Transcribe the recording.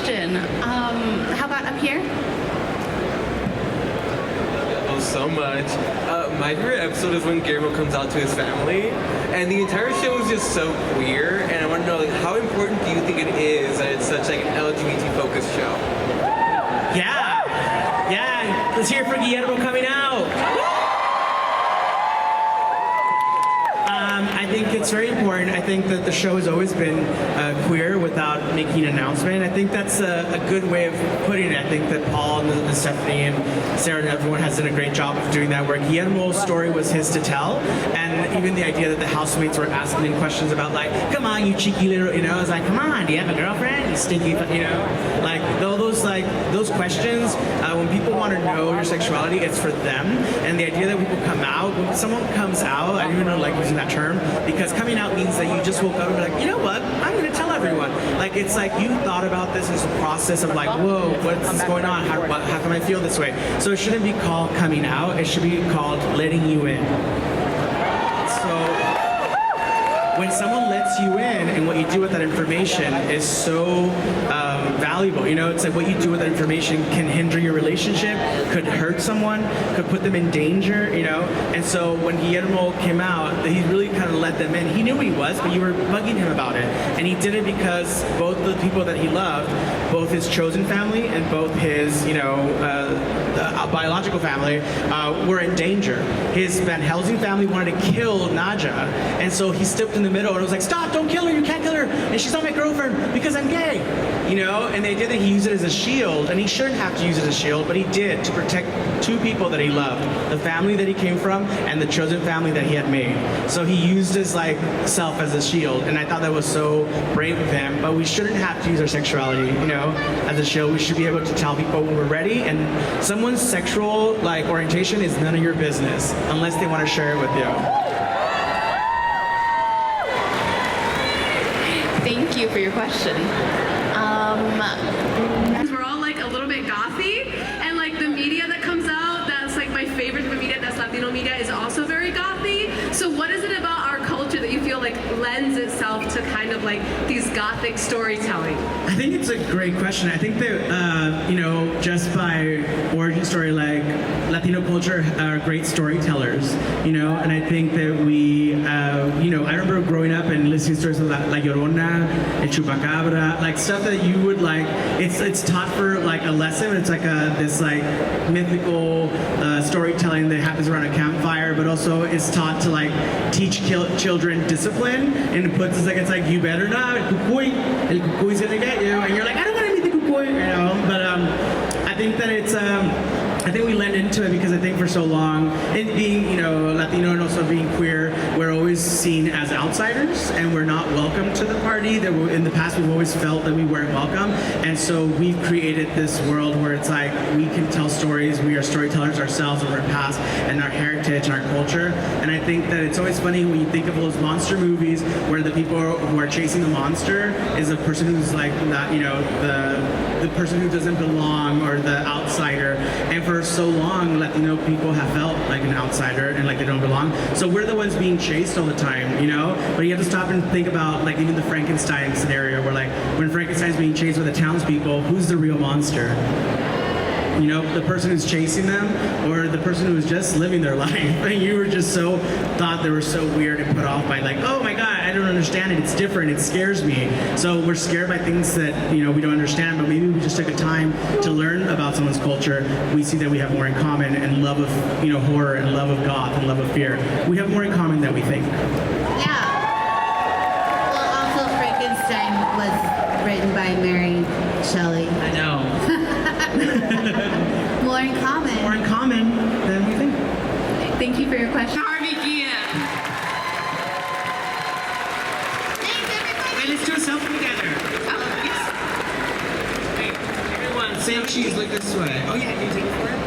question. How about up here? Oh, so much. My favorite episode is when Guillermo comes out to his family, and the entire show is just so queer. And I want to know, like, how important do you think it is that it's such like an LGBT-focused show? Yeah. Let's hear it for Guillermo coming out. I think it's very important. I think that the show has always been queer without making an announcement. I think that's a good way of putting it. I think that Paul and Stephanie and Sarah and everyone has done a great job of doing that, where Guillermo's story was his to tell. And even the idea that the housemates were asking him questions about, like, come on, you cheeky little, you know, it's like, come on, do you have a girlfriend? You stinky, you know? Like, those questions, when people want to know your sexuality, it's for them. And the idea that people come out, when someone comes out, I don't even know, like, using that term, because coming out means that you just woke up and be like, you know what, I'm going to tell everyone. Like, it's like you thought about this as a process of like, whoa, what's going on? How come I feel this way? So it shouldn't be called coming out, it should be called letting you in. So when someone lets you in, and what you do with that information is so valuable. You know, it's like what you do with that information can hinder your relationship, could hurt someone, could put them in danger, you know? And so when Guillermo came out, he really kind of let them in. He knew who he was, but you were bugging him about it. And he did it because both the people that he loved, both his chosen family and both his, you know, biological family, were in danger. His Van Helsing family wanted to kill Nadja, and so he stepped in the middle and was like, stop, don't kill her, you can't kill her, and she's not my girlfriend because I'm gay, you know? And they did that. He used it as a shield, and he shouldn't have to use it as a shield, but he did, to protect two people that he loved, the family that he came from and the chosen family that he had made. So he used his like self as a shield, and I thought that was so brave of him. But we shouldn't have to use our sexuality, you know, as a shield. We should be able to tell people when we're ready, and someone's sexual like orientation is none of your business unless they want to share it with you. Thank you for your question. We're all like a little bit gothy, and like the media that comes out, that's like my favorite type of media, that's Latino media, is also very gothy. So what is it about our culture that you feel like lends itself to kind of like these gothic storytelling? I think it's a great question. I think that, you know, just by origin story, like Latino culture are great storytellers, you know, and I think that we, you know, I remember growing up and listening to stories of La Llorona and Chupacabra, like stuff that you would like, it's taught for like a lesson, it's like this like mythical storytelling that happens around a campfire, but also it's taught to like teach children discipline, and it's like you better not, el cucuy's gonna get you, and you're like, I don't want to meet the cucuy, you know, but I think that it's, I think we lend into it because I think for so long, it being, you know, Latino and also being queer, we're always seen as outsiders and we're not welcome to the party. That in the past we've always felt that we weren't welcome, and so we've created this world where it's like we can tell stories, we are storytellers ourselves of our past and our heritage and our culture. And I think that it's always funny when you think of those monster movies where the people who are chasing the monster is a person who's like not, you know, the person who doesn't belong or the outsider. And for so long, Latino people have felt like an outsider and like they don't belong. So we're the ones being chased all the time, you know? But you have to stop and think about like even the Frankenstein scenario where like when Frankenstein's being chased by the townspeople, who's the real monster? You know, the person who's chasing them or the person who's just living their life. And you were just thought they were so weird and put off by like, oh my God, I don't understand it, it's different, it scares me. So we're scared by things that, you know, we don't understand, but maybe we just took a time to learn about someone's culture. We see that we have more in common, and love of, you know, horror and love of goth and love of fear. We have more in common than we think. Yeah. Well, also Frankenstein was written by Mary Shelley. I know. More in common. More in common than we think. Thank you for your question. Harvey, Thanks, everybody. Wait, let's do a selfie together. Oh, yes. Wait, everyone, say cheese, look this way. Oh yeah, you take it for it.